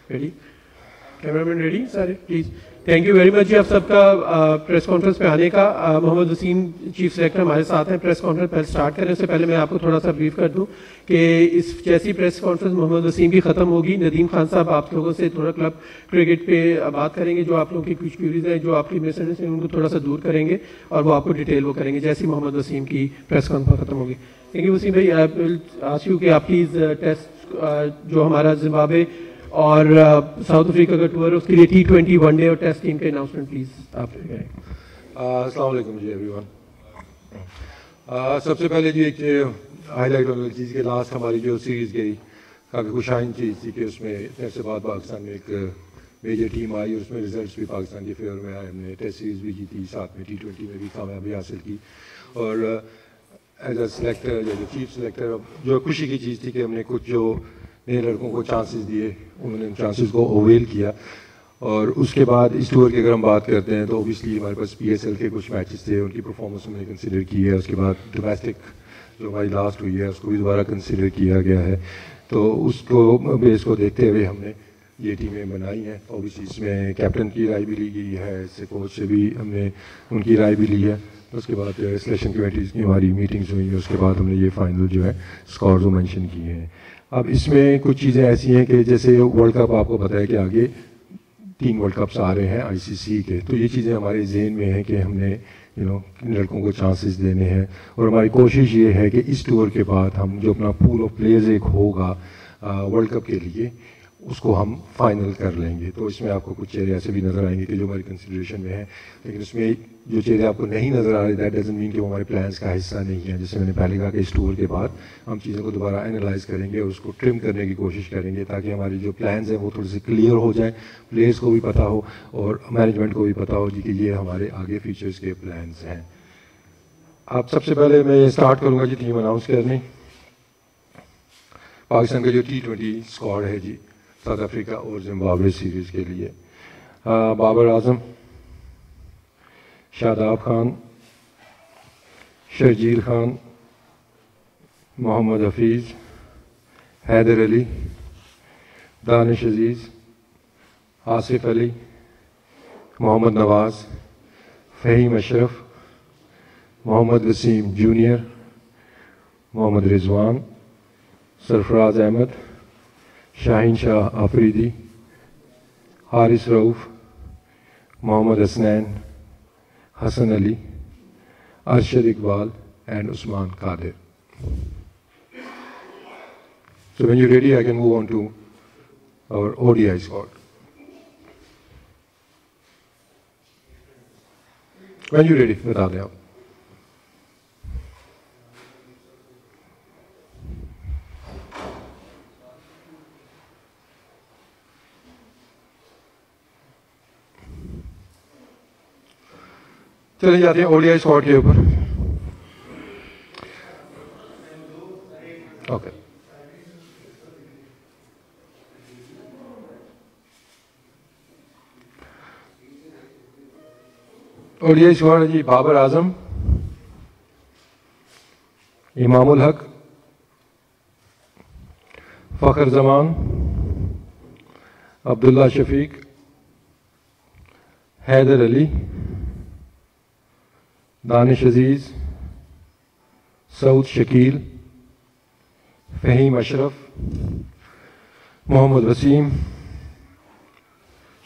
Ready, cameraman ready सारे please. Thank you very much ji आप सबका प्रेस कॉन्फ्रेंस पे आने का। मोहम्मद वसीम चीफ सेलेक्टर हमारे साथ हैं। प्रेस कॉन्फ्रेंस पहले स्टार्ट करने से पहले मैं आपको थोड़ा सा ब्रीफ कर दूं कि इस जैसी प्रेस कॉन्फ्रेंस मोहम्मद वसीम की खत्म होगी, नदीम खान साहब आप लोगों से थोड़ा क्लब क्रिकेट पे बात करेंगे, जो आप लोगों की कुछ क्यूरीज हैं, जो आपकी मिसअंडरस्टैंडिंग उनको थोड़ा सा दूर करेंगे और वो आपको डिटेल वो करेंगे जैसी मोहम्मद वसीम की प्रेस कॉन्फ्रेंस खत्म होगी। थैंक यू वसीम भाई। आई विल आस्क यू कि आप प्लीज टेस्ट जो हमारा जिम्बाब्वे और साउथ अफ्रीका का टूर है उसके लिए T20 वनडे और टेस्ट टीम के अनाउंसमेंट प्लीज आप करें। अस्सलाम वालेकुम जी एवरीवन। सबसे पहले जो एक हाईलाइट होने वाली चीज़ के लास्ट हमारी जो सीरीज़ गई काफ़ी खुशाइन चीज़ थी कि उसमें इतने से बाद पाकिस्तान में एक मेजर टीम आई और उसमें रिजल्ट्स भी पाकिस्तान के फेवर में आए। हमने टेस्ट सीरीज़ भी जीती, साथ में T20 में भी कामयाबी हासिल की और एज अ सिलेक्टर या चीफ सिलेक्टर जो खुशी की चीज़ थी कि हमने कुछ जो नए लड़कों को चांसेस दिए, उन्होंने उन चांसेस को ओवेल किया। और उसके बाद इस टूर की अगर हम बात करते हैं तो ओबियसली हमारे पास PSL के कुछ मैचेस थे, उनकी परफॉर्मेंस हमने कंसिडर की है। उसके बाद डोमेस्टिक जो हमारी लास्ट हुई है उसको भी दोबारा कंसिडर किया गया है। तो उसको बेस को देखते हुए हमने ये टीमें बनाई हैं। ओबियसली इसमें कैप्टन की राय भी ली गई है, इससे कोच से भी हमने उनकी राय भी ली है। उसके बाद सिलेक्शन कमेटीज़ की हमारी मीटिंग्स हुई हैं, उसके बाद हमने ये फाइनल जो है स्कोर जो मेंशन किए हैं। अब इसमें कुछ चीज़ें ऐसी हैं कि जैसे वर्ल्ड कप आपको पता है कि आगे 3 वर्ल्ड कप्स आ रहे हैं ICC के, तो ये चीज़ें हमारे जहन में हैं कि हमने लड़कों को चांसेस देने हैं। और हमारी कोशिश ये है कि इस टूर के बाद हम जो अपना पूल ऑफ प्लेयर्स एक होगा वर्ल्ड कप के लिए उसको हम फाइनल कर लेंगे। तो इसमें आपको कुछ चेहरे ऐसे भी नज़र आएंगे कि जो हमारी कंसिडरेशन में है, लेकिन उसमें जो चेहरे आपको नहीं नज़र आ रहे दैट डजंट मीन कि वो हमारे प्लान्स का हिस्सा नहीं है। जैसे मैंने पहले कहा कि इस टूर के बाद हम चीज़ों को दोबारा एनालाइज करेंगे और उसको ट्रिम करने की कोशिश करेंगे ताकि हमारी जो प्लान्स हैं वो थोड़े से क्लियर हो जाए, प्लेयर्स को भी पता हो और मैनेजमेंट को भी पता हो जी कि ये हमारे आगे फ्यूचर्स के प्लान्स हैं। अब सबसे पहले मैं स्टार्ट करूँगा जी टीम अनाउंस करने। पाकिस्तान का जो T20 स्क्वाड है जी साउथ अफ्रीका और जिम्बाब्वे सीरीज़ के लिए Babar Azam, Shadab Khan, Sharjeel Khan, Mohammad Hafeez, Haider Ali, Danish Aziz, Asif Ali, Mohammad Nawaz, Faheem Ashraf, Mohammad Wasim junior, Mohammad Rizwan, Sarfaraz Ahmed, Shaheen Shah Afridi, Haris Rauf, Mohammad Hasnain, Hasan Ali, Arshad Iqbal and Usman Qadir. So when you're ready, I can move on to our ODI squad. When you're ready, बता दें आप। चले जाते हैं ODI स्क्वाड के ऊपर। ओके, ODI स्क्वाड है जी Babar Azam, Imamul Haq, Fakhar Zaman, Abdullah Shafique, Haider Ali, Danish Aziz, Saud Shakeel, Faheem Ashraf, Mohammad Wasim,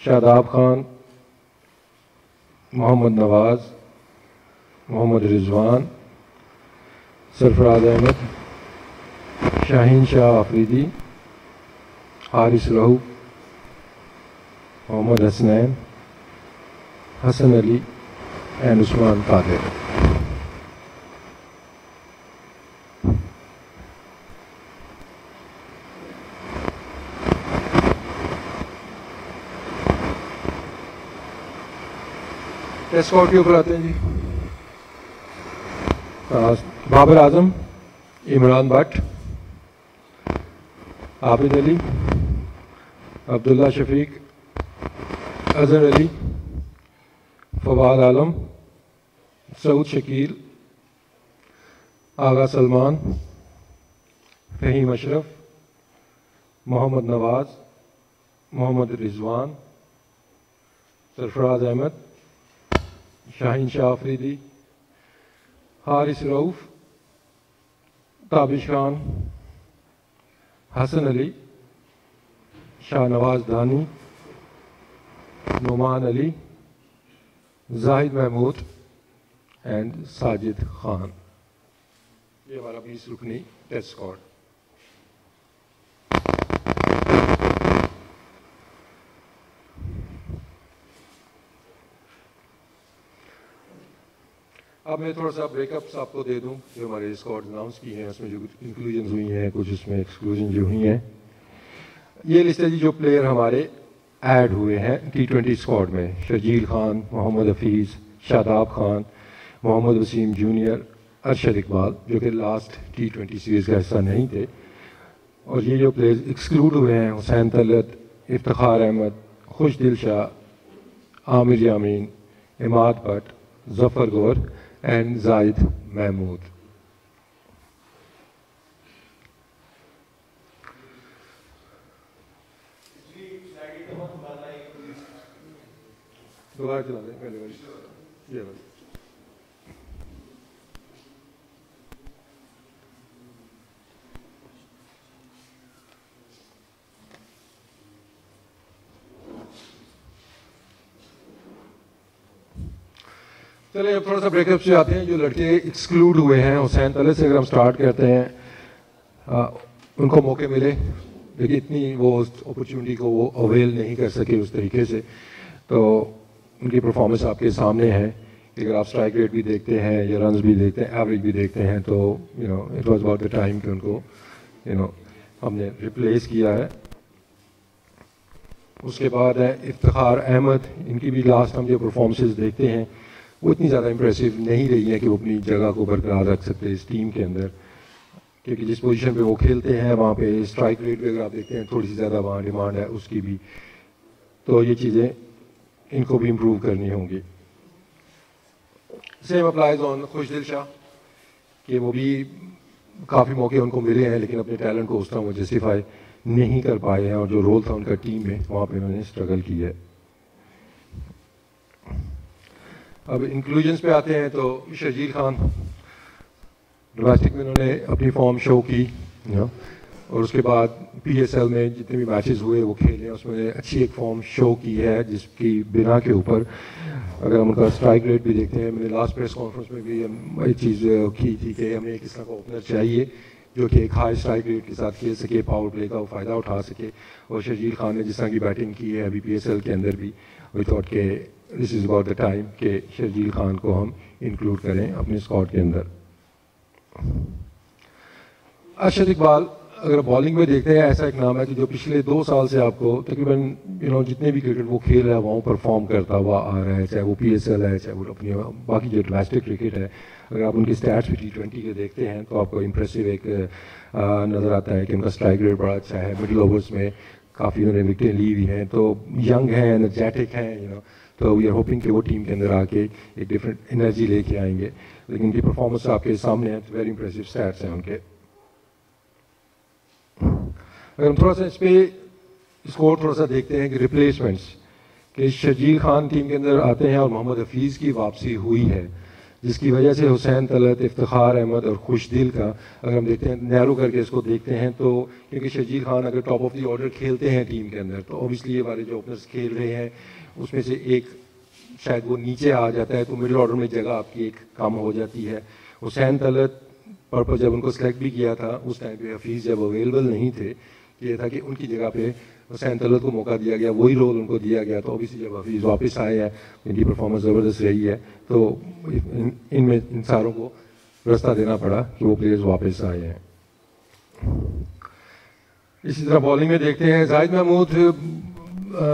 Shadab Khan, Mohammad Nawaz, Mohammad Rizwan, Sarfaraz Ahmed, Shaheen Shah Afridi, Haris Rauf, Mohammad Hasnain, Hasan Ali and Usman Qadir. Test squad के ऊपर आते हैं जी। बाबर आजम, इमरान भट्ट, आबिद अली, अब्दुल्ला शफीक, अजहर अली, फवाद आलम, सऊद शकील, आगा सलमान, फ़हीम अशरफ, मोहम्मद नवाज़, محمد رضوان, سرفراز احمد, شاہین شاہ آفریدی, حارث رؤف, تابش خان, حسن علی, شاہ نواز دانی, نعمان علی, زاہد محمود اینڈ ساجد خان. یہ ہمارا 20 رکنی ٹیسٹ اسکواڈ. اب میں تھوڑا سا بریک اپس آپ کو دے دوں جو ہمارے اسکواڈ اناؤنس کی ہیں, اس میں جو انکلوژنز ہوئی ہیں, کچھ اس میں ایکسکلوژن جو ہوئی ہیں. یہ لسٹ ہے جی جو پلیئر ہمارے ایڈ ہوئے ہیں T20 اسکواڈ میں. شرجیل خان, محمد حفیظ, شاداب خان, محمد وسیم جونیئر, ارشد اقبال جو کہ لاسٹ T20 سیریز کا حصہ نہیں تھے. اور یہ جو پلیئرز ایکسکلوڈ ہوئے ہیں, حسین طلعت, افتخار احمد, خوش دل شاہ, عامر یامین, عماد بٹ, ظفر گور اینڈ زاہد محمود. دوبارہ چلا دیں پہلے والی. یہ بس چلے اب تھوڑا سا بریک اپ سے آتے ہیں. جو لڑکے ایکسکلوڈ ہوئے ہیں, حسین طلعت سے اگر ہم سٹارٹ کرتے ہیں, ان کو موقع ملے لیکن اتنی وہ اپرچونٹی کو وہ اویل نہیں کر سکے اس طریقے سے. تو ان کی پرفارمنس آپ کے سامنے ہے. اگر آپ اسٹرائک ریٹ بھی دیکھتے ہیں یا رنز بھی دیکھتے ہیں, ایوریج بھی دیکھتے ہیں, تو it was about the time کہ ان کو ہم نے ریپلیس کیا ہے. اس کے بعد ہے افتخار احمد. ان کی بھی لاسٹ ہم جو پرفارمنسز دیکھتے ہیں وہ اتنی زیادہ امپریسو نہیں رہی ہے کہ وہ اپنی جگہ کو برقرار رکھ سکتے اس ٹیم کے اندر, کیونکہ جس پوزیشن پہ وہ کھیلتے ہیں وہاں پہ اسٹرائک ریٹ پہ اگر آپ دیکھتے ہیں تھوڑی سی زیادہ وہاں ڈیمانڈ ہے اس کی بھی. تو یہ چیزیں ان کو بھی امپروو کرنی ہوں گی. سیم اپلائز آن خوش دل شاہ کہ وہ بھی کافی موقع ان کو ملے ہیں لیکن اپنے ٹیلنٹ کو اس طرح وہ جسٹیفائی نہیں کر پائے ہیں, اور جو رول تھا ان کا ٹیم میں وہاں پہ انہوں نے اسٹرگل کی ہے. اب انکلوژنس پہ آتے ہیں تو شرجیل خان ڈومیسٹک میں انہوں نے اپنی فارم شو کی, اور اس کے بعد PSL میں جتنے بھی میچز ہوئے وہ کھیلے, اس میں اچھی ایک فارم شو کی ہے جس کی بنا کے اوپر اگر ہم ان کا اسٹرائک ریٹ بھی دیکھتے ہیں. میں نے لاسٹ پریس کانفرنس میں بھی ایک چیز کی تھی کہ ہمیں اس طرح کا اوپنر چاہیے جو کہ ایک ہائی اسٹرائک ریٹ کے ساتھ کھیل سکے, پاور پلے کا وہ فائدہ اٹھا سکے. اور شرجیل خان نے جس طرح کی بیٹنگ کی ہے ابھی PSL کے اندر بھی, وی تھاٹ کہ دس از اباؤٹ دا ٹائم کہ شرجیل خان کو ہم انکلوڈ کریں اپنے اسکواڈ کے اندر. ارشد اقبال اگر بالنگ میں دیکھتے ہیں ایسا ایک نام ہے کہ جو پچھلے 2 سال سے آپ کو تقریباً جتنے بھی کرکٹ وہ کھیل رہا ہے وہاں پرفارم کرتا ہوا آ رہا ہے, چاہے وہ PSL ہے چاہے وہ اپنی باقی جو ڈومیسٹک کرکٹ ہے. اگر آپ ان کی اسٹیٹس بھی T20 کے دیکھتے ہیں تو آپ کو امپریسو ایک نظر آتا ہے کہ ان کا اسٹرائک ریٹ بڑا اچھا ہے. مڈل اوورس میں کافی انہوں نے وکٹیں لی ہوئی ہیں, تو ینگ ہیں, انرجیٹک ہیں, تو وی آر ہوپنگ کہ وہ ٹیم کے اندر آ کے ایک ڈفرینٹ انرجی لے کے آئیں گے. لیکن ان کی پرفارمنس آپ کے سامنے ہے, ویری امپریسو اسٹیٹس ہیں ان کے. اگر ہم تھوڑا سا اس پہ اسکور تھوڑا سا دیکھتے ہیں کہ ریپلیسمنٹس کہ شرجیل خان ٹیم کے اندر آتے ہیں اور محمد حفیظ کی واپسی ہوئی ہے, جس کی وجہ سے حسین طلعت, افتخار احمد اور خوش دل کا اگر ہم دیکھتے ہیں نیرو کر کے اس کو دیکھتے ہیں تو کیونکہ شرجیل خان اگر ٹاپ آف دی آرڈر کھیلتے ہیں ٹیم کے اندر تو اوبیسلی ہمارے جو اوپنرس کھیل رہے ہیں اس میں سے ایک شاید وہ نیچے آ جاتا ہے, تو مڈل آرڈر میں جگہ آپ کی ایک کم ہو جاتی ہے. حسین طلعت پرپز جب ان کو سلیکٹ بھی کیا تھا اس ٹائم پہ حفیظ جب اویلیبل نہیں تھے, یہ تھا کہ ان کی جگہ پہ حسین طلعت کو موقع دیا گیا, وہی رول ان کو دیا گیا. تو اوبیسلی جب حفیظ واپس آئے ہیں ان کی پرفارمنس زبردست رہی ہے, تو ان میں ان ساروں کو راستہ دینا پڑا کہ وہ پلیئرز واپس آئے ہیں. اسی طرح بالنگ میں دیکھتے ہیں زاہد محمود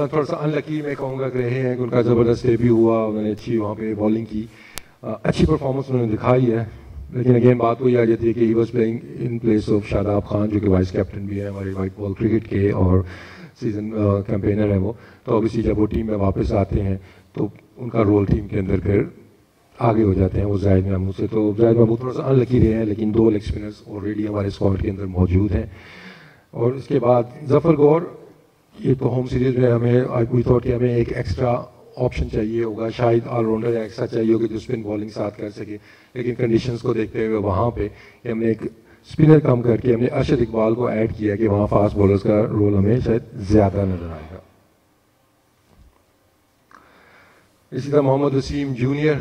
تھوڑا سا ان لکی میں کہوں گا کہ رہے ہیں کہ ان کا زبردست ڈیبیو ہوا, انہوں نے اچھی وہاں پہ بالنگ کی, اچھی پرفارمنس انہوں نے دکھائی ہے. لیکن اگین بات وہی آ جاتی ہے کہ he was playing in place of Shadab Khan جو کہ وائس کیپٹن بھی ہے ہمارے وائٹ بال کرکٹ کے اور سیزن کیمپینر ہیں وہ. تو اوبیسلی جب وہ ٹیم میں واپس آتے ہیں تو ان کا رول ٹیم کے اندر پھر آگے ہو جاتے ہیں وہ زاہد محمود سے. تو زاہد محمود تھوڑا سا ان لکی رہے ہیں, لیکن 2 لیگ اسپنرز آلریڈی ہمارے اسکواڈ کے اندر موجود ہیں. اور اس کے بعد ظفر گور یہ تو ہوم سیریز میں ہمیں وی تھاٹ کہ ہمیں ایک ایکسٹرا آپشن چاہیے ہوگا, شاید آل راؤنڈر ایکسٹرا چاہیے ہوگا جو اسپن بالنگ ساتھ کر سکے, لیکن کنڈیشنز کو دیکھتے ہوئے وہاں پہ ہم نے ایک اسپنر کم کر کے ہم نے ارشد اقبال کو ایڈ کیا کہ وہاں فاسٹ بالرز کا رول ہمیں شاید زیادہ نظر آئے گا. اسی طرح محمد وسیم جونیئر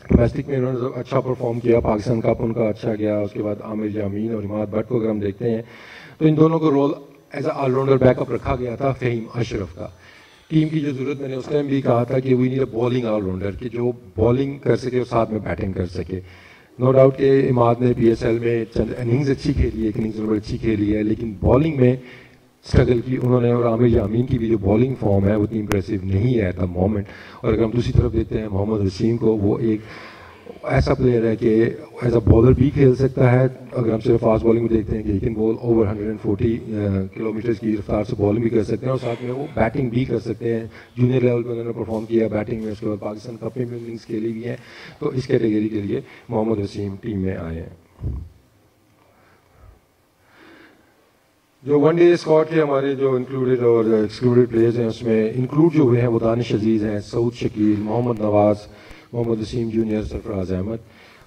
ڈومیسٹک میں انہوں نے اچھا پرفارم کیا, پاکستان کپ ان کا اچھا گیا. اس کے بعد عامر جامین اور عماد بٹ کو اگر ہم دیکھتے ہیں تو ان دونوں کو role as a all rounder back up رکھا گیا تھا فہیم اشرف کا. ٹیم کی جو ضرورت میں نے اس ٹائم بھی کہا تھا کہ we need a bowling all rounder, کہ جو بالنگ کر سکے اور ساتھ میں بیٹنگ کر سکے. نو ڈاؤٹ کہ عماد نے پی ایس ایل میں چند اننگز اچھی کھیلی ہے, ایک اننگز انہوں نے اچھی کھیلی ہے, لیکن بالنگ میں اسٹرگل کی انہوں نے. اور عامر جامین کی بھی جو بالنگ فارم ہے وہ اتنی امپریسو نہیں ہے ایٹ دا مومنٹ. اور اگر ہم دوسری طرف دیکھتے ہیں محمد وسیم کو, وہ ایک ایسا پلیئر ہے کہ ایز اے بالر بھی کھیل سکتا ہے. اگر ہم صرف فاسٹ بالنگ میں دیکھتے ہیں کہ he can ball over 140 kilometre کی رفتار سے بالنگ بھی کر سکتے ہیں, اور ساتھ میں وہ بیٹنگ بھی کر سکتے ہیں. جونیئر لیول پہ انہوں نے پرفارم کیا بیٹنگ میں, اس کے بعد پاکستان کپ میں بھی اننگز کھیلی بھی ہیں. تو اس کیٹیگری کے لیے محمد وسیم ٹیم میں آئے ہیں. جو ون ڈے اسکواڈ کے ہمارے جو انکلوڈیڈ اور ایکسکلوڈیڈ پلیئرز ہیں اس میں انکلوڈ جو ہوئے ہیں وہ دانش عزیز ہیں, سعود شکیل, محمد نواز, محمد وسیم جونیئر, سرفراز احمد.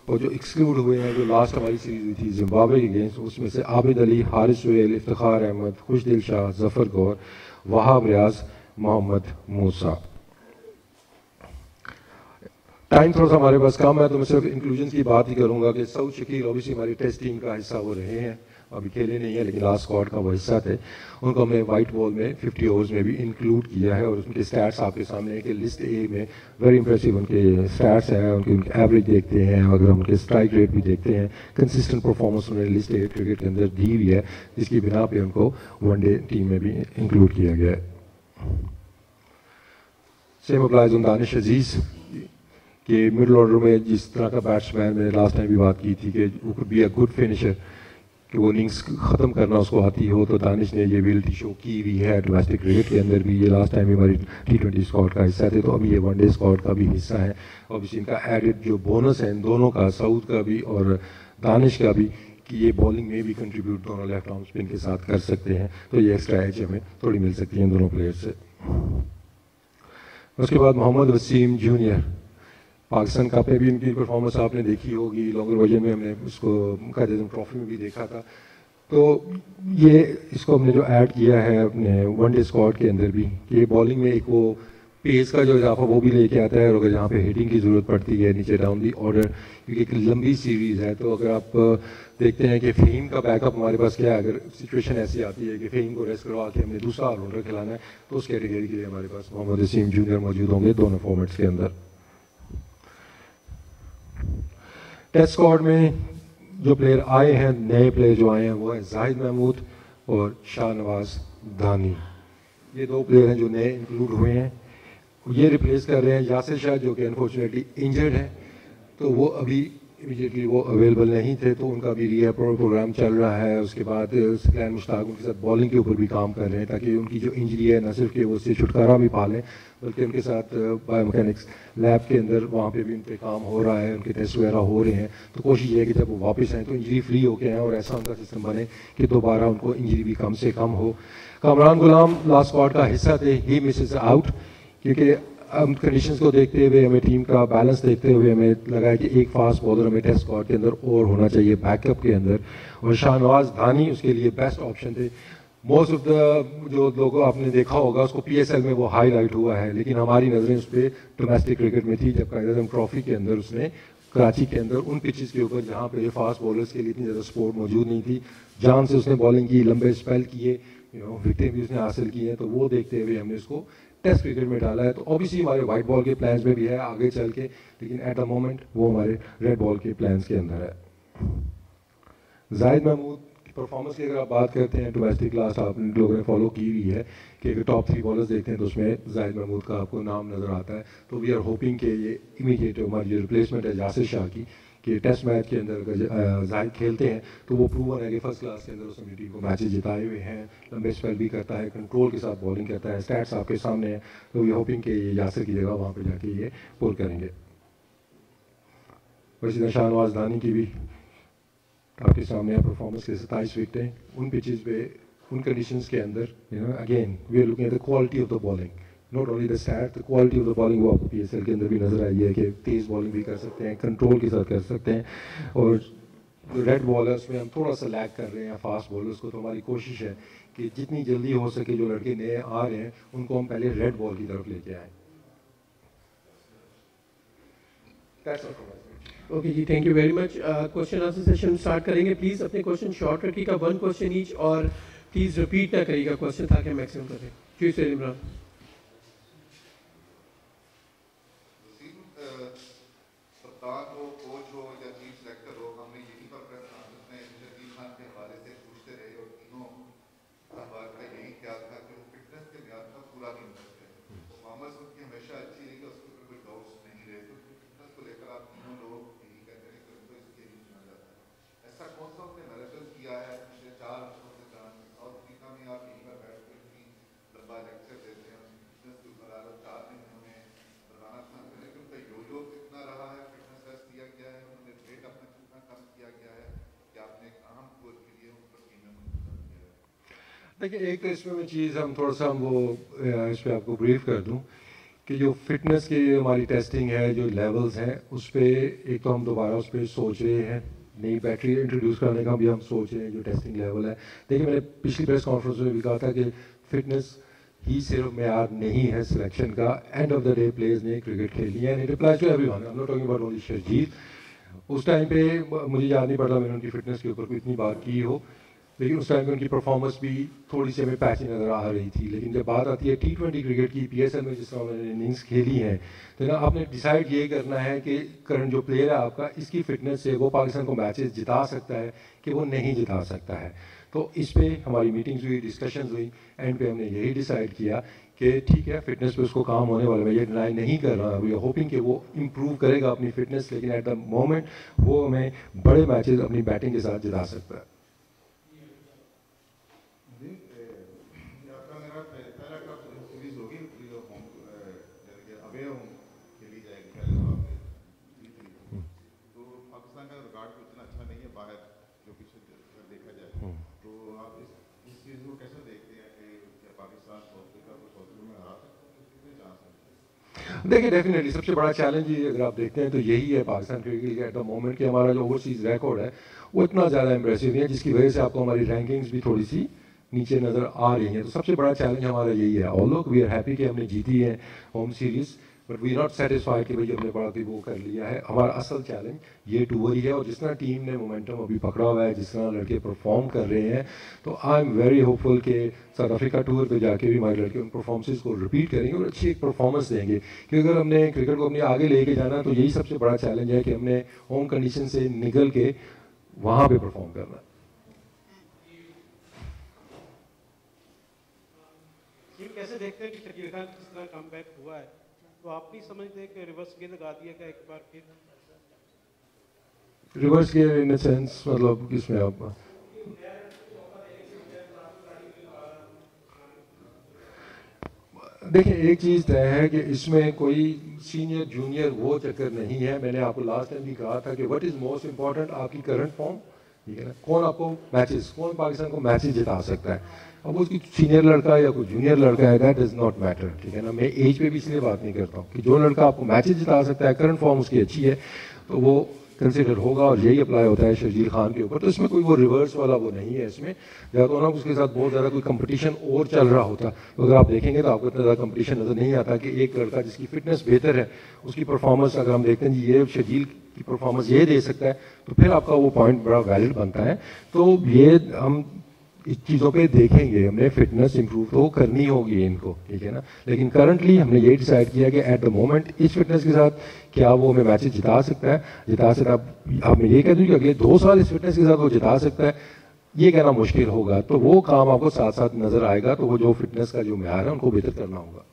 اور جو ایکسکلوڈ ہوئے ہیں جو لاسٹ ہماری سیریز ہوئی تھی زمبابوے کے اگینسٹ, اس میں سے عابد علی, حارث سہیل, افتخار احمد, خوش دل شاہ, ظفر گور, وہاب ریاض, محمد موسیٰ. ٹائم تھوڑا سا ہمارے پاس کم ہے تو میں صرف انکلوژن کی بات ہی کروں گا کہ سعود شکیل اوبیسلی ہماری ٹیسٹ ٹیم کا حصہ وہ رہے ہیں, ابھی کھیلے نہیں ہیں لیکن لاسٹ اسکواڈ کا وہ حصہ تھے. ان کو ہم نے وائٹ بال میں 50 اوورز میں بھی انکلوڈ کیا ہے, اور ان کے اسٹیٹس آپ کے سامنے ہیں کہ لسٹ اے میں ویری امپریسو ان کے اسٹیٹس ہیں. ان کے ایوریج دیکھتے ہیں, اگر ہم ان کے اسٹرائک ریٹ بھی دیکھتے ہیں, کنسسٹنٹ پرفارمنس انہوں نے لسٹ اے کرکٹ کے اندر دی ہوئی ہے, جس کی بنا پہ ان کو ون ڈے ٹیم میں بھی انکلوڈ کیا گیا ہے. سیم اپلائز آن دانش عزیز کہ مڈل آرڈر میں جس طرح کا بیٹسمین میں نے لاسٹ ٹائم بھی بات کی تھی کہ وہ could be a good finisher, کہ وہ اننگس ختم کرنا اس کو آتی ہو, تو دانش نے یہ ایبلٹی شو کی ہوئی ہے ڈومیسٹک کرکٹ کے اندر بھی. یہ لاسٹ ٹائم بھی ہماری T20 اسکواڈ کا حصہ تھے, تو ابھی یہ ون ڈے اسکواڈ کا بھی حصہ ہے. اور ان کا ایڈڈ جو بونس ہے ان دونوں کا, سعود کا بھی اور دانش کا بھی, کہ یہ بالنگ میں بھی کنٹریبیوٹ دونوں لیفٹ آرم اسپن کے ساتھ کر سکتے ہیں. تو یہ ایکسٹرا ایج ہمیں تھوڑی مل سکتی ہے ان دونوں پلیئر سے. اس کے بعد محمد وسیم جونیئر, پاکستان کپ میں بھی ان کی پرفارمنس آپ نے دیکھی ہوگی, لانگر ورژن میں ہم نے اس کو قائد اعظم ٹرافی میں بھی دیکھا تھا. تو یہ اس کو ہم نے جو ایڈ کیا ہے اپنے ون ڈے اسکواڈ کے اندر بھی, کہ یہ بالنگ میں ایک وہ پیس کا جو اضافہ وہ بھی لے کے آتا ہے. اور اگر جہاں پہ ہیٹنگ کی ضرورت پڑتی ہے نیچے ڈاؤن دی آرڈر, کیونکہ ایک لمبی سیریز ہے, تو اگر آپ دیکھتے ہیں کہ فہیم کا بیک اپ ہمارے پاس کیا ہے, اگر سچویشن ایسی آتی ہے کہ فہیم کو ریسٹ کروا کے ہم نے دوسرا آل راؤنڈر کھلانا ہے, تو اس کیٹیگری کے لیے ہمارے پاس محمد وسیم جونیئر موجود ہوں گے دونوں فارمیٹس کے اندر. ٹیسٹ اسکواڈ میں جو پلیئر آئے ہیں, نئے پلیئر جو آئے ہیں وہ ہیں زاہد محمود اور شاہ نواز دانی. یہ دو پلیئر ہیں جو نئے انکلوڈ ہوئے ہیں. یہ ریپلیس کر رہے ہیں یاسر شاہ جو کہ انفارچونیٹلی انجرڈ ہیں, تو وہ ابھی امیڈیٹلی وہ اویلیبل نہیں تھے, تو ان کا بھی ری پروگرام چل رہا ہے. اس کے بعد سکلین مشتاق ان کے ساتھ بالنگ کے اوپر بھی کام کر رہے ہیں, تاکہ ان کی جو انجری ہے نہ صرف کہ وہ اس سے چھٹکارا بھی پا لیں, بلکہ ان کے ساتھ بایو میکینکس لیب کے اندر وہاں پہ بھی ان پہ کام ہو رہا ہے, ان کے ٹیسٹ وغیرہ ہو رہے ہیں. تو کوشش یہ ہے کہ جب وہ واپس آئیں تو انجری فری ہو کے آئیں, اور ایسا ان کا سسٹم بنے کہ دوبارہ ان کو انجری بھی کم سے کم ہو. کامران غلام لاسٹ اسکواڈ کا حصہ تھے, ہی مسز آؤٹ, کیونکہ ہم کنڈیشنز کو دیکھتے ہوئے, ہمیں ٹیم کا بیلنس دیکھتے ہوئے ہمیں لگا کہ ایک فاسٹ بالر ہمیں ٹیسٹ اسکواڈ کے اندر اور ہونا چاہیے بیک اپ کے اندر, اور شاہ نواز دانی اس کے لیے بیسٹ آپشن تھے. موسٹ آف دا جو لوگوں آپ نے دیکھا ہوگا اس کو پی ایس ایل میں وہ ہائی لائٹ ہوا ہے, لیکن ہماری نظریں اس پہ ڈومیسٹک کرکٹ میں تھی, جب قائد اعظم ٹرافی کے اندر اس نے کراچی کے اندر ان پچز کے اوپر جہاں پہ فاسٹ بالرز کے لیے اتنی زیادہ سپورٹ موجود نہیں تھی, جان سے اس نے بالنگ کی, لمبے اسپیل کیے, وکٹیں بھی اس نے حاصل کی ہیں. تو وہ دیکھتے ہوئے ہم نے اس کو ٹیسٹ کرکٹ میں ڈالا ہے. تو اوبیسلی ہمارے وائٹ بال کے پلانس میں بھی ہے آگے چل کے, لیکن ایٹ دا مومنٹ وہ ہمارے ریڈ بال کے پلانس کے اندر ہے. زاہد محمود کی پرفارمنس کی اگر آپ بات کرتے ہیں, ڈومیسٹک لاسٹ آپ لوگوں نے فالو کی ہوئی ہے کہ اگر ٹاپ 3 بالرز دیکھتے ہیں تو اس میں زاہد محمود کا آپ کو نام نظر آتا ہے. تو وی آر ہوپنگ کہ یہ امیڈیٹ ہماری جو ریپلیسمنٹ ہے یاسر شاہ کی, کہ ٹیسٹ میچ کے اندر اگر زاہد کھیلتے ہیں تو وہ پروون ہے کہ فرسٹ کلاس کے اندر اس نے ٹیم کو میچز جتائے ہوئے ہیں, لمبے اسپیل بھی کرتا ہے, کنٹرول کے ساتھ بالنگ کرتا ہے, اسٹیٹس آپ کے سامنے ہیں. تو وی ہوپنگ کہ یہ یاسر کی جگہ وہاں پہ جا کے یہ پول کریں گے. اور اسی طرح شاہ نواز دانی کی بھی آپ کے سامنے پرفارمنس کے 27 وکٹیں ان پچز پہ उन कंडीशंस के अंदर again we are looking at the quality of the bowling, not only the stat, the quality of the bowling वो आपको PSL के अंदर भी नजर आई है कि तेज़ बॉलिंग भी कर सकते हैं, कंट्रोल के साथ कर सकते हैं। और जो रेड बॉलर्स में हम थोड़ा सा लैग कर रहे हैं फास्ट बॉलर्स को, तो हमारी कोशिश है कि जितनी जल्दी हो सके जो लड़के नए आ रहे हैं उनको हम पहले रेड बॉल की तरफ लेके आएँ। ओके जी, thank you very much. Question answer session start करेंगे। प्लीज़ अपने क्वेश्चन शॉर्ट रखिएगा, 1 क्वेश्चन ईच, और प्लीज़ रिपीट ना करिएगा क्वेश्चन ताकि मैक्सिमम करें। जी सर इमरान। कप्तान हो, कोच हो या चीफ सेलेक्टर हो, हमने यही पर प्रेस कॉन्फ्रेंस में शर्जील खान के हवाले से पूछते रहे और तीनों बार का यही ख्याल था कि वो फिटनेस के लिहाज का पूरा नहीं करते। परफॉर्मेंस उनकी हमेशा अच्छी रही, उसके ऊपर कोई डाउट्स नहीं रहे, तो फिटनेस को लेकर आप तीनों लोग यही कहते हैं कि उनको इसके लिए चुना जाता है। ऐसा कौन सा उन्होंने मैराथन किया है पिछले 4 वर्षों से जहाँ साउथ अफ्रीका में आप यहीं पर बैठ कर इतनी लंबा लेक्चर देते हैं फिटनेस के ऊपर, आज 4 दिन हमें फरहाना खान करें कि उनका यो कितना रहा है, फिटनेस टेस्ट दिया गया है, उन्होंने वेट अपना कितना कम किया गया है, कि आपने एक अहम टूर के लिए उन पर टीम में मुंतखब किया है। देखिए एक तो इसमें मैं चीज़ हम थोड़ा सा वो इस पर आपको ब्रीफ कर दूं कि जो फिटनेस की हमारी टेस्टिंग है, जो लेवल्स हैं, उस पर एक तो हम दोबारा उस पर सोच रहे हैं, नई बैटरी इंट्रोड्यूस करने का भी हम सोच रहे हैं जो टेस्टिंग लेवल है। देखिए मैंने पिछली प्रेस कॉन्फ्रेंस में भी कहा था कि फिटनेस ही सिर्फ मेयार नहीं है सिलेक्शन का। End of the day players ने क्रिकेट खेली है, it applies to everyone, I am not talking about only Sharjeel. उस टाइम पे मुझे याद नहीं पड़ता मैंने उनकी फिटनेस के ऊपर कोई इतनी बात की हो, लेकिन उस टाइम पे उनकी परफॉर्मेंस भी थोड़ी सी हमें पैची नज़र आ रही थी। लेकिन जब बात आती है T20 क्रिकेट की, PSL में जिस तरह उन्होंने इनिंग्स खेली हैं, तो ना आपने डिसाइड ये करना है कि करंट जो प्लेयर है आपका, इसकी फिटनेस से वो पाकिस्तान को मैचेस जिता सकता है कि वो नहीं जिता सकता है। तो इस पे हमारी मीटिंग्स हुई, डिस्कशंस हुई, एंड पे हमने यही डिसाइड किया कि ठीक है फिटनेस पे उसको काम होने वाला, मैं ये डिनाई नहीं कर रहा, वी आर होपिंग कि वो इम्प्रूव करेगा अपनी फिटनेस, लेकिन एट द मोमेंट वो हमें बड़े मैचेस अपनी बैटिंग के साथ जिता सकता है। देखिए डेफिनेटली सबसे बड़ा चैलेंज ही अगर आप देखते हैं तो यही है पाकिस्तान क्रिकेट के एट द मोमेंट कि हमारा जो ओवरसीज रिकॉर्ड है वो इतना ज़्यादा इंप्रेसिव नहीं है, जिसकी वजह से आपको हमारी रैंकिंग्स भी थोड़ी सी नीचे नज़र आ रही हैं। तो सबसे बड़ा चैलेंज हमारा यही है। ऑल लोग वी आर हैप्पी कि हमने जीती है home series, but we not satisfied कि भाई हमने बड़ा कोई वो कर लिया है। हमारा असल चैलेंज ये टूर ही है, और जिस तरह टीम ने मोमेंटम अभी पकड़ा हुआ है, जिस तरह लड़के परफॉर्म कर रहे हैं, तो आई एम वेरी होपफुल कि साउथ अफ्रीका टूर पे जाके भी हमारे लड़के उन परफॉर्मेंसेस को रिपीट करेंगे और अच्छी एक परफॉर्मेंस देंगे। क्योंकि अगर हमने क्रिकेट को अपने आगे लेके जाना तो यही सबसे बड़ा चैलेंज है कि हमने होम कंडीशन से निकल के वहाँ पर परफॉर्म करना। कैसे देखते हैं कि शकील खान किस तरह कम बैक हुआ है, तो आप नहीं समझते कि रिवर्स गेंद लगा दिया क्या एक बार फिर? रिवर्स गेयर इन सेंस मतलब किसमें आप देखिए एक चीज़ तय है कि इसमें कोई सीनियर जूनियर वो चक्कर नहीं है। मैंने आपको लास्ट टाइम भी कहा था कि व्हाट इज़ मोस्ट इम्पॉर्टेंट आपकी करंट फॉर्म, ठीक है ना, कौन आपको मैचेस, कौन पाकिस्तान को मैचेस जिता सकता है। अब उसकी सीनियर लड़का या कोई जूनियर लड़का है, दैट डज नॉट मैटर, ठीक है ना। मैं एज पे भी इसलिए बात नहीं करता हूँ कि जो लड़का आपको मैचेस जिता सकता है, करंट फॉर्म उसकी अच्छी है, तो वो कंसिडर होगा, और यही अप्लाई होता है शर्जील खान के ऊपर। तो इसमें कोई वो रिवर्स वाला वो नहीं है इसमें, या तो ना उसके साथ बहुत ज़्यादा कोई कंपटीशन और चल रहा होता, तो अगर आप देखेंगे तो आपको इतना ज़्यादा कंपटीशन नज़र नहीं आता कि एक लड़का जिसकी फिटनेस बेहतर है उसकी परफॉर्मेंस अगर हम देखते हैं जी ये शर्जील की परफॉर्मेंस ये दे सकता है, तो फिर आपका वो पॉइंट बड़ा वैलिड बनता है। तो ये हम इस चीज़ों पे देखेंगे, हमने फिटनेस इंप्रूव तो करनी होगी इनको, ठीक है ना। लेकिन करंटली हमने ये डिसाइड किया कि एट द मोमेंट इस फिटनेस के साथ क्या वो हमें मैचेस जिता सकता है, जिता सकता है। अब मैं ये कह दूँ कि अगले 2 साल इस फिटनेस के साथ वो जिता सकता है, ये कहना मुश्किल होगा। तो वो काम आपको साथ साथ नज़र आएगा, तो वो जो फिटनेस का जो म्यार है उनको बेहतर करना होगा।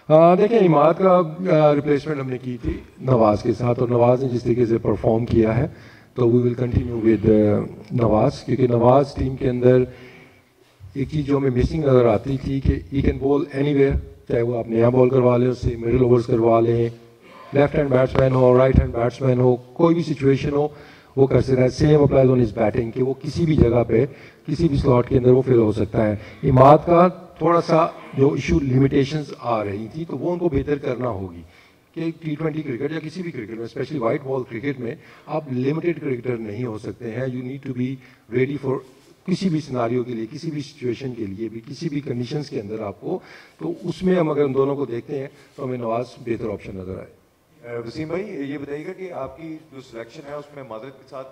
देखिए इमारत का रिप्लेसमेंट हमने की थी नवाज़ के साथ, और नवाज़ ने जिस तरीके से परफॉर्म किया है तो वी विल कंटिन्यू विद नवाज़, क्योंकि नवाज़ टीम के अंदर एक चीज़ जो हमें मिसिंग नज़र आती थी कि ही कैन बॉल एनीवेयर चाहे वो आप नया बॉल करवा लें उससे, मिडिल ओवर्स करवा लें, लेफ्ट हैंड बैट्समैन हो, राइट हैंड बैट्समैन हो, कोई भी सिचुएशन हो वो कर सकता है। Same applies on is batting कि वो किसी भी जगह पे किसी भी स्लॉट के अंदर वो फिल हो सकता है। इमाद का थोड़ा सा जो इशू लिमिटेशंस आ रही थी तो वो उनको बेहतर करना होगी कि T20 क्रिकेट या किसी भी क्रिकेट में, स्पेशली वाइट बॉल क्रिकेट में आप लिमिटेड क्रिकेटर नहीं हो सकते हैं। You need to be ready for किसी भी सिनारियो के लिए, किसी भी सिचुएशन के लिए भी, किसी भी कंडीशंस के अंदर आपको, तो उसमें हम अगर उन दोनों को देखते हैं तो हमें नवाज बेहतर ऑप्शन नजर आए। वसीम भाई ये बताइएगा कि आपकी जो सिलेक्शन है उसमें मादरत के साथ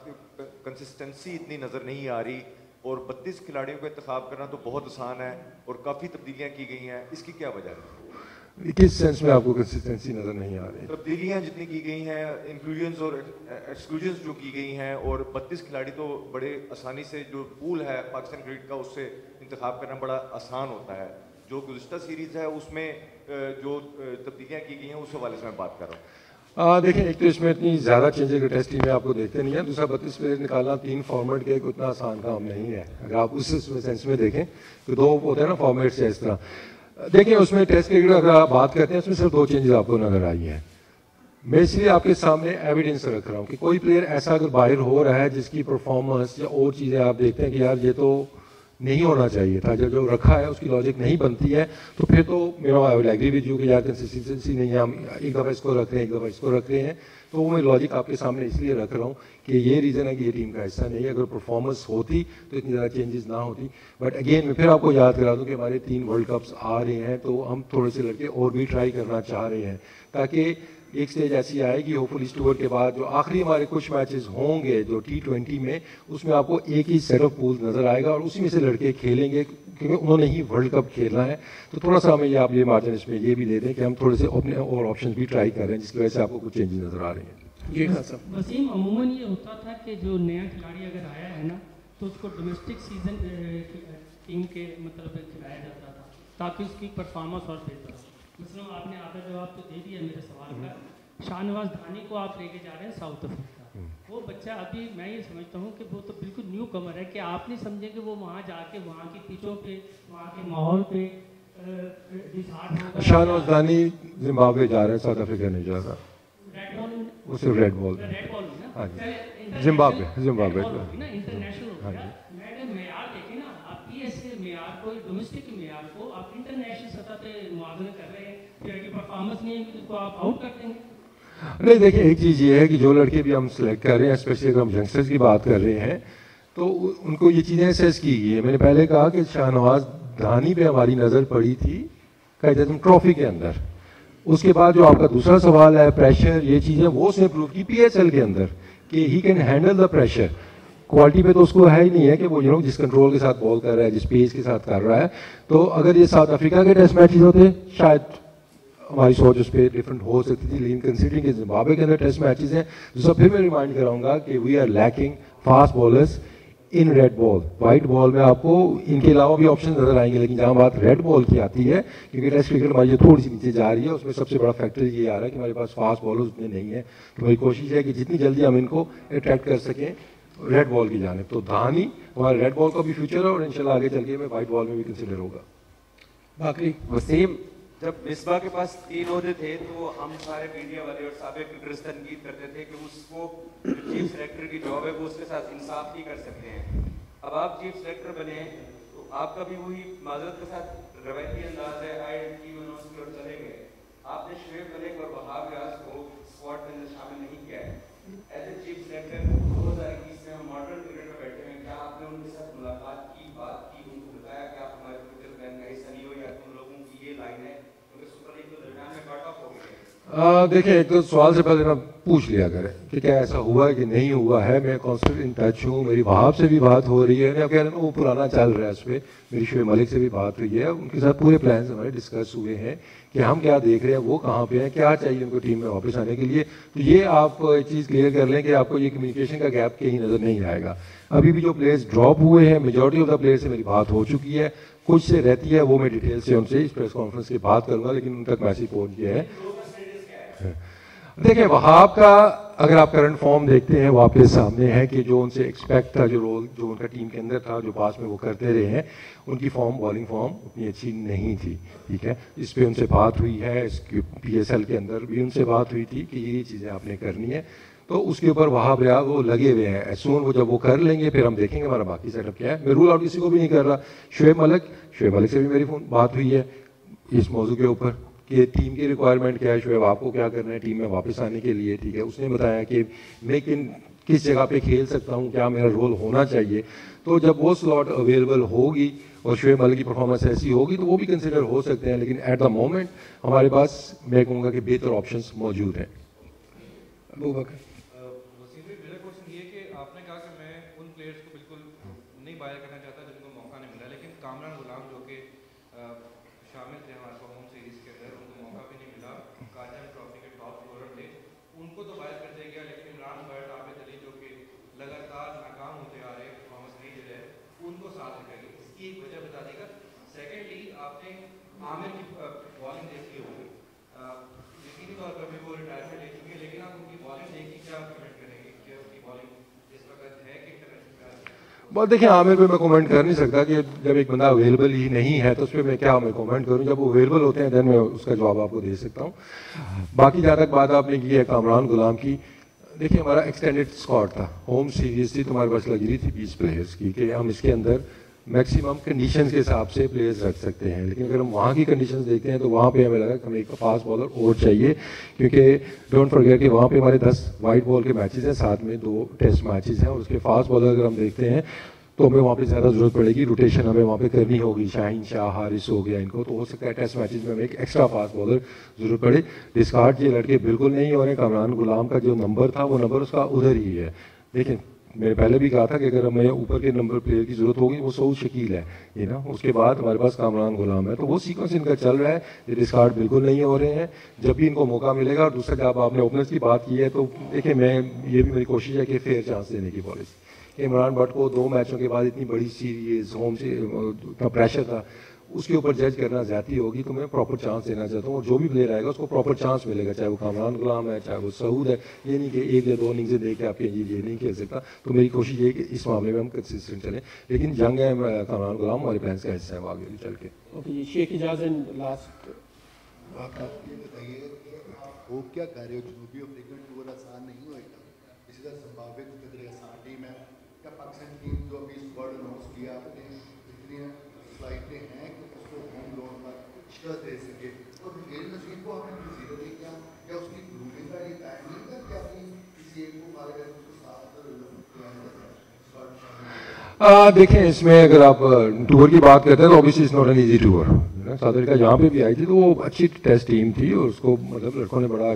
कंसिस्टेंसी इतनी नज़र नहीं आ रही और 32 खिलाड़ियों का इंतखाब करना तो बहुत आसान है और काफ़ी तब्दीलियाँ की गई हैं, इसकी क्या वजह है? किस सेंस में आपको कंसिस्टेंसी नजर नहीं आ रही? तब्दीलियाँ जितनी की गई हैं, इंक्लूजन्स और एक्सक्लूजन्स जो की गई हैं, और 32 खिलाड़ी तो बड़े आसानी से जो पूल है पाकिस्तान क्रिकेट का उससे इंतखाब करना बड़ा आसान होता है। जो गुज़िश्ता सीरीज़ है उसमें जो तब्दीलियाँ की गई हैं उस हवाले से मैं बात कर रहा हूँ। देखिए, एक तो इसमें इतनी ज़्यादा चेंजेस टेस्ट टीम में आपको देखते नहीं है, दूसरा 32 प्लेयर निकालना 3 फॉर्मेट के उतना आसान काम नहीं है। अगर आप उस सेंस में देखें तो 2 होते हैं ना फॉर्मेट से, इस तरह देखिए उसमें टेस्ट क्रिकेट अगर आप बात करते हैं उसमें सिर्फ 2 चेंजेस आपको नजर आई हैं। मैं इसलिए आपके सामने एविडेंस रख रहा हूँ कि कोई प्लेयर ऐसा अगर बाहर हो रहा है जिसकी परफॉर्मेंस या और चीज़ें आप देखते हैं कि यार ये तो नहीं होना चाहिए था, जो रखा है उसकी लॉजिक नहीं बनती है, तो फिर तो I will agree with you कि यार कंसिस्टेंसी नहीं है, हम एक दफ़ा इसको रख रहे हैं, एक दफ़ा इसको रख रहे हैं, तो वो मैं लॉजिक आपके सामने इसलिए रख रहा हूँ कि ये रीज़न है कि ये टीम का हिस्सा नहीं है। अगर परफॉर्मेंस होती तो इतनी ज़्यादा चेंजेस ना होती। बट अगेन मैं फिर आपको याद करा दूँ कि हमारे 3 वर्ल्ड कप्स आ रहे हैं, तो हम थोड़े से लड़के और भी ट्राई करना चाह रहे हैं ताकि एक स्टेज ऐसी आएगी होपफुली इस टूर के बाद जो आखिरी हमारे कुछ मैचेस होंगे जो T20 में, उसमें आपको एक ही सेट ऑफ पूल्स नजर आएगा और उसी में से लड़के खेलेंगे क्योंकि उन्होंने ही वर्ल्ड कप खेलना है। तो थोड़ा सा हमें आप ये मार्जिन इसमें ये भी दे दें कि हम थोड़े से अपने और ऑप्शन भी ट्राई कर रहे हैं जिसकी वजह से आपको कुछ चेंजेस नजर आ रहे हैं। जी हाँ सर। वसीम, अमूमन ये होता था कि जो नया खिलाड़ी अगर आया है ना तो उसको डोमेस्टिक सीजन टीम के मतलब खिलाया जाता था ताकि उसकी परफॉर्मेंस और बेहतर हो। मतलब आपने आधा जवाब तो दे दिया मेरे सवाल का। शाहनवाज धानी को आप लेके जा रहे हैं साउथ अफ्रीका, वो बच्चा अभी मैं ये समझता हूँ कि वो तो बिल्कुल न्यू कमर है कि आप नहीं समझे कि वो वहाँ जाके वहाँ की पिचों पे, वहाँ के माहौल पे डिसहार्ट होगा। शाहनवाज धानी जिम्बाब्वे जा रहे हैं, साउथ अफ्रीका नहीं जा रहा। रेड बॉल में वो सिर्फ रेड बॉल ना, हाँ जी, जिम्बाब्वे ना इंटरनेशनल हो गया। मैडम मेयार देखें ना, आप पीएसए मेयार को, डोमेस्टिक मेयार को आप इंटरनेशनल सतह पे मुआवजा कर रहे हैं, फिर परफॉर्मेंस नहीं है तो आप आउट कर देंगे। नहीं, देखिए एक चीज़ ये है कि जो लड़के भी हम सिलेक्ट कर रहे हैं, स्पेशली अगर हम यंगस्टर्स की बात कर रहे हैं, तो उनको ये चीज़ें असेस की गई है। मैंने पहले कहा कि शाहनवाज धानी पे हमारी नज़र पड़ी थी कायदे ट्रॉफी के अंदर। उसके बाद जो आपका दूसरा सवाल है प्रेशर, ये चीज़ें वो उसने प्रूव की PSL के अंदर कि he can handle the pressure. Quality पे तो उसको है ही नहीं है कि वो जिस कंट्रोल के साथ बॉल कर रहा है, जिस पेस के साथ कर रहा है। तो अगर ये साउथ अफ्रीका के टेस्ट मैचेस होते शायद हमारी सोच उस पर डिफरेंट हो सकती थी, लेकिन कंसीडरिंग कि जिम्बाब्वे के अंदर टेस्ट मैचेस हैं, दूसरा फिर मैं रिमाइंड कराऊंगा कि we are lacking fast bowlers in red ball. White ball में आपको इनके अलावा भी ऑप्शन नजर आएंगे, लेकिन जहां बात रेड बॉल की आती है, क्योंकि टेस्ट क्रिकेट हमारी जो थोड़ी सी नीचे जा रही है, उसमें सबसे बड़ा फैक्टर ये आ रहा है कि हमारे पास फास्ट बॉलर्स उतने नहीं है। तो मेरी कोशिश है कि जितनी जल्दी हम इनको अट्रैक्ट कर सकें रेड बॉल की जानिब। तो धानी हमारे रेड बॉल का भी फ्यूचर है और इंशाल्लाह आगे चल के मैं वाइट बॉल में भी कंसिडर होगा। बाकी वसीम, जब मिसबा के पास 3 ओहदे थे तो हम सारे मीडिया वाले और साबिक क्रिकेटर्स तनकीद करते थे कि उसको चीफ सेलेक्टर की जॉब है वो उसके साथ इंसाफ नहीं कर सकते हैं। अब आप चीफ सेलेक्टर बने तो आपका भी वही माजरत के साथ रवायती अंदाज है, आईडेंटिटी मनोज की ओर चले गए। आपने शुएब मलिक और वहाब रियाज को स्क्वाड के अंदर शामिल नहीं किया है। एज ए चीफ सेलेक्टर 2021 में हम मॉडर्न क्रिकेट में बैठे हैं, क्या आपने उनके साथ मुलाकात की, बात की, उनको बताया कि आप हमारे फ्यूचर प्लान का हिस्सा नहीं हो या उन लोगों की ये लाइन है? देखिए, एक तो सवाल से पहले ना पूछ लिया करें कि क्या ऐसा हुआ है कि नहीं हुआ है। मैं कॉन्स्टेंट इन टच हूँ, मेरी वहाब से भी बात हो रही है, मैं कह रहा हूँ वो पुराना चल रहा है, उस पर मेरी शुएब मलिक से भी बात हुई है, उनके साथ पूरे प्लान्स हमारे डिस्कस हुए हैं कि हम क्या देख रहे हैं, वो कहाँ पे हैं, क्या चाहिए उनको टीम में वापस आने के लिए। तो ये आप एक चीज़ क्लियर कर लें कि आपको ये कम्युनिकेशन का गैप कहीं नज़र नहीं आएगा। अभी भी जो प्लेयर्स ड्रॉप हुए हैं, मेजॉरिटी ऑफ द प्लेयर्स से मेरी बात हो चुकी है, कुछ से रहती है, वो मैं डिटेल से उनसे इस प्रेस कॉन्फ्रेंस की बात करूंगा, लेकिन उन तक मैसेज पहुंच गया है। देखिए, वहाब का अगर आप करंट फॉर्म देखते हैं वो आपके सामने है कि जो उनसे एक्सपेक्ट था, जो रोल जो उनका टीम के अंदर था, जो पास में वो करते रहे हैं, उनकी फॉर्म बॉलिंग फॉर्म उतनी अच्छी नहीं थी, ठीक है। इस पे उनसे बात हुई है, इसके PSL के अंदर भी उनसे बात हुई थी कि ये चीज़ें आपने करनी है, तो उसके ऊपर वहाब रियाज वो लगे हुए हैं। एसून वो जब वो कर लेंगे फिर हम देखेंगे हमारा बाकी सेटअप क्या है। मैं रूल आउट किसी को भी नहीं कर रहा। शुएब मलिक से भी मेरी बात हुई है इस मौजू के ऊपर कि टीम की रिक्वायरमेंट क्या है, शुएब आपको क्या करना है टीम में वापस आने के लिए, ठीक है। उसने बताया कि मैं किस जगह पे खेल सकता हूँ, क्या मेरा रोल होना चाहिए। तो जब वो स्लॉट अवेलेबल होगी और शुएब मलिक की परफॉर्मेंस ऐसी होगी तो वो भी कंसिडर हो सकते हैं, लेकिन एट द मोमेंट हमारे पास मैं कहूँगा कि बेहतर ऑप्शंस मौजूद हैं। अबू बकर वसीम भाई, मेरा क्वेश्चन ये कि आपने कहा कि मैं उन प्लेयर्स को बिल्कुल नहीं बायर करना चाहता जिनको मौका नहीं मिला, लेकिन कामरान गुलाम जो कि शामिल थे हमारे होम सीरीज के अंदर, उनको मौका भी नहीं मिला, काजम ट्रॉफी के टॉप स्कोरर थे, उनको तो बायर कर दिया गया, लेकिन इमरान बट, आबिद अली जो कि लगातार नाकाम होते आ रहे परफॉर्मेंस नहीं दे रहे, उनको साथ रखा गया। इसकी एक वजह बता देगा। सेकेंडली, आपने आमिर की बॉलिंग देखी होगी, यकीनी तौर पर भी वो रिटायरमेंट ले चुके हैं, लेकिन आप उनकी बॉलिंग देखी, क्या कमेंट करेंगे कि उनकी बॉलिंग इस वक्त है कि बहुत देखिए, आमिर पे मैं कमेंट कर नहीं सकता कि जब एक बंदा अवेलेबल ही नहीं है तो उस पर मैं क्या मैं कमेंट करूं। जब वो अवेलेबल होते हैं देन मैं उसका जवाब आपको दे सकता हूं। बाकी जहाँ तक बात आपने की है कामरान गुलाम की, देखिए हमारा एक्सटेंडेड स्क्वाड था, होम सीरीज थी, तुम्हारे पास लगी थी 20 प्लेयर्स की कि हम इसके अंदर मैक्सिमम कंडीशंस के हिसाब से प्लेयर्स रख सकते हैं। लेकिन अगर हम वहाँ की कंडीशंस देखते हैं तो वहाँ पे हमें लगा कि हमें एक फास्ट बॉलर और चाहिए, क्योंकि डोंट फॉरगेट कि वहाँ पे हमारे 10 वाइट बॉल के मैचेस हैं, साथ में 2 टेस्ट मैचेस हैं, और उसके फास्ट बॉलर अगर हम देखते हैं तो हमें वहाँ पे ज़्यादा ज़रूरत पड़ेगी, रोटेशन हमें वहाँ पे करनी होगी। शाहीन शाह, हारिस हो गया इनको, तो हो सकता है टेस्ट मैचेस में हमें एक एक्स्ट्रा फास्ट बॉलर ज़रूरत पड़े। डिस्कार्ड ये लड़के बिल्कुल नहीं हो रहे। कामरान गुलाम का जो नंबर था वो नंबर उसका उधर ही है। लेकिन मैंने पहले भी कहा था कि अगर हमें ऊपर के नंबर प्लेयर की जरूरत होगी वो सऊद शकील है, ये ना, उसके बाद हमारे पास कामरान गुलाम है, तो वो सीक्वेंस इनका चल रहा है। ये डिस्कार्ड बिल्कुल नहीं हो रहे हैं, जब भी इनको मौका मिलेगा। और दूसरा, जब आपने ओपनर्स की बात की है तो देखिए, मैं ये भी मेरी कोशिश है कि फेयर चांस देने की पॉलिसी। इमरान भट्ट को 2 मैचों के बाद इतनी बड़ी सीरीज होम से इतना प्रेशर था, उसके ऊपर जज करना ज़्यादा होगी, तो मैं प्रॉपर चांस देना चाहता हूँ। और जो भी प्लेयर आएगा उसको प्रॉपर चांस मिलेगा, चाहे वो कामरान गुलाम है, चाहे वो सऊद है। ये नहीं कि 1 या 2 इनिंग्स दे के आपके ये नहीं खेल सकता। तो मेरी कोशिश ये है कि इस मामले में हम कंसिस्टेंट चलें। लेकिन जंग है कामरान गुलाम, हमारे प्लान्स का हिस्सा है आगे भी चल के। Okay, Sheikh Ijaz and last आपका ये बताइए कि आप हो क्या कर रहे हो? जनूबी अफ्रीकन टूर आसान नहीं होएगा, इसी तरह जिम्बाब्वे की कदर आसान टीम है, क्या पाकिस्तान टीम जो अभी स्क्वाड अनाउंस किया आपने, इतनी फ्लाइटें हैं कि उसको होम ग्राउंड पर शिकस्त दे सके? और खेल नसीब को आपने जीरो नहीं किया, क्या उसकी ग्रूमिंग का ये टाइम नहीं था कि आपने किसी एक को मारे गए उसको साथ देखें, इसमें अगर आप टूर की बात करते हैं तो obviously it's not an easy tour. South Africa जहाँ पे भी आई थी तो वो अच्छी टेस्ट टीम थी, और उसको मतलब लड़कों ने बड़ा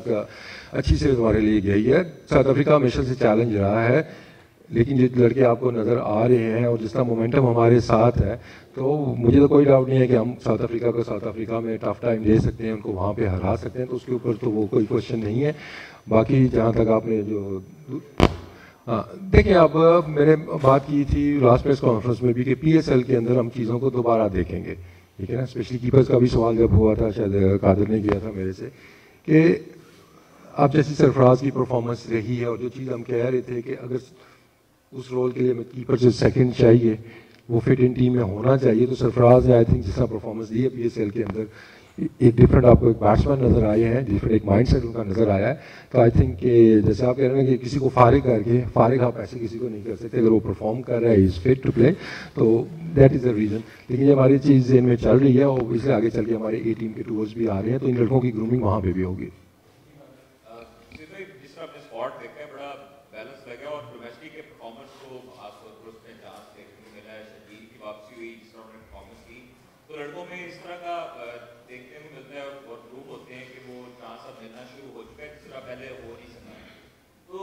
अच्छी से हमारे लिए गई है। साउथ अफ्रीका हमेशा से चैलेंज रहा है, लेकिन जो लड़के आपको नज़र आ रहे हैं और जिस तरह मोमेंटम हमारे साथ है, तो मुझे तो कोई डाउट नहीं है कि हम साउथ अफ्रीका में टफ टाइम दे सकते हैं, उनको वहाँ पे हरा सकते हैं। तो उसके ऊपर तो वो कोई क्वेश्चन नहीं है। बाकी जहाँ तक आपने जो देखिए, अब मैंने बात की थी लास्ट प्रेस कॉन्फ्रेंस में भी कि PSL के अंदर हम चीज़ों को दोबारा देखेंगे, ठीक है ना। स्पेशली कीपर्स का भी सवाल जब हुआ था, शायद कादिर ने किया था मेरे से, कि अब जैसी सरफराज की परफॉर्मेंस रही है और जो चीज़ हम कह रहे थे कि अगर उस रोल के लिए हमें कीपर से सेकंड चाहिए, वो फिट इन टीम में होना चाहिए, तो सरफराज ने आई थिंक जिस तरह परफॉर्मेंस दी है PSL के अंदर, एक डिफरेंट आपको एक बैट्समैन नज़र आए हैं, डिफरेंट एक माइंडसेट उनका नज़र आया है। तो आई थिंक कि जैसे आप कह रहे हैं कि किसी को फारिग आप ऐसे किसी को नहीं कर सकते। अगर वो परफॉर्म कर रहा है, इज़ फिट टू प्ले, तो दैट इज़ द रीज़न। लेकिन ये हमारी चीज़ जेन में चल रही है, और इसलिए आगे चल के हमारे A टीम के टूर्स भी आ रहे हैं, तो इन लड़कों की ग्रूमिंग वहाँ पर भी होगी। लड़कों में इस तरह का देखने को मिलता है और प्रूव होते हैं कि वो चांस अब मिलना शुरू हो चुका है, जिस तरह पहले हो नहीं सका। तो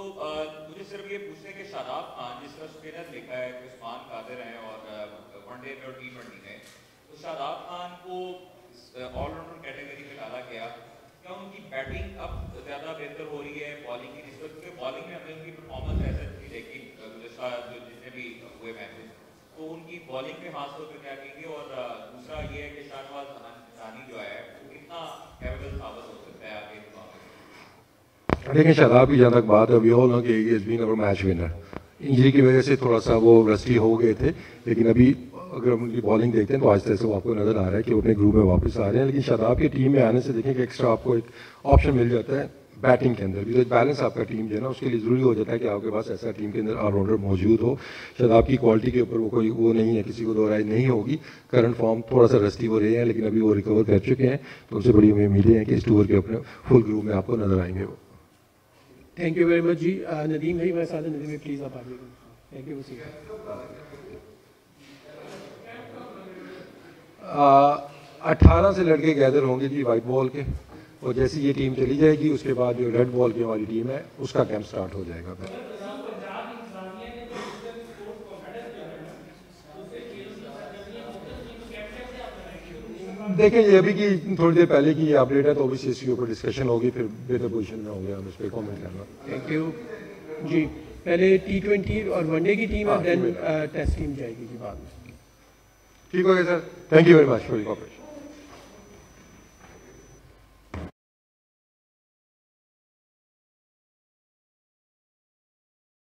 मुझे सिर्फ ये पूछना है कि शादाब खान, जिस तरह स्पिनर लिखा है कि उस्मान कादिर हैं और वनडे में और T20 में, तो शादाब खान को ऑलराउंडर कैटेगरी में डाला गया। क्या उनकी बैटिंग अब ज़्यादा बेहतर हो रही है बॉलिंग की निस्बत? क्योंकि बॉलिंग में हमें उनकी परफॉर्मेंस ऐसे थी, लेकिन जितने भी हुए मैचेस, तो उनकी बॉलिंग पे खास तौर पर क्या कहेंगे? और दूसरा ये है कि शाहनवाज रानी जो है वो कितना कैपेबल साबित हो सकता है आगे? देखें शादाब की जहाँ तक बात है, वी ऑल नो कि he is been our match winner. Injury की वजह से थोड़ा सा वो रस्टी हो गए थे, लेकिन अभी अगर हम उनकी बॉलिंग देखते हैं तो आज तरह से वो आपको नजर आ रहा है कि वो अपने ग्रुप में वापस आ रहे हैं। लेकिन शादाब की टीम में आने से देखें कि एक्स्ट्रा आपको एक ऑप्शन मिल जाता है बैटिंग के अंदर भी। तो बैलेंस आपका टीम जो है ना उसके लिए ज़रूरी हो जाता है कि आपके पास ऐसा टीम के अंदर ऑलराउंडर मौजूद हो। शादाब की क्वालिटी के ऊपर वो कोई वो नहीं है, किसी को दो राय नहीं होगी। करंट फॉर्म थोड़ा सा रस्टी हो रहे हैं, लेकिन अभी वो रिकवर कर चुके हैं, तो उनसे बड़ी उम्मीदें हैं कि इस टूर के अपने फुल ग्रुप में आपको नजर आएंगे वो। थैंक यू वेरी मच जी। नदीम भाई हमारे साथ हैं, नदीम भाई प्लीज़ आप आगे। Thank you. 18 से लड़के गैदर होंगे जी वाइट बॉल के, और जैसे ये टीम चली जाएगी उसके बाद जो रेड बॉल की हमारी टीम है उसका कैंप स्टार्ट हो जाएगा। देखें ये अभी की थोड़ी देर पहले की ये अपडेट है, तो अभी इसके ऊपर डिस्कशन होगी, फिर बेहतर पोजीशन में होंगे हम इस पर कॉमेंट करना। थैंक यू जी। पहले T20 और वनडे की टीम है, देन टेस्ट टीम जाएगी जी बाद में। ठीक हो गया sir, thank you very much for your cooperation.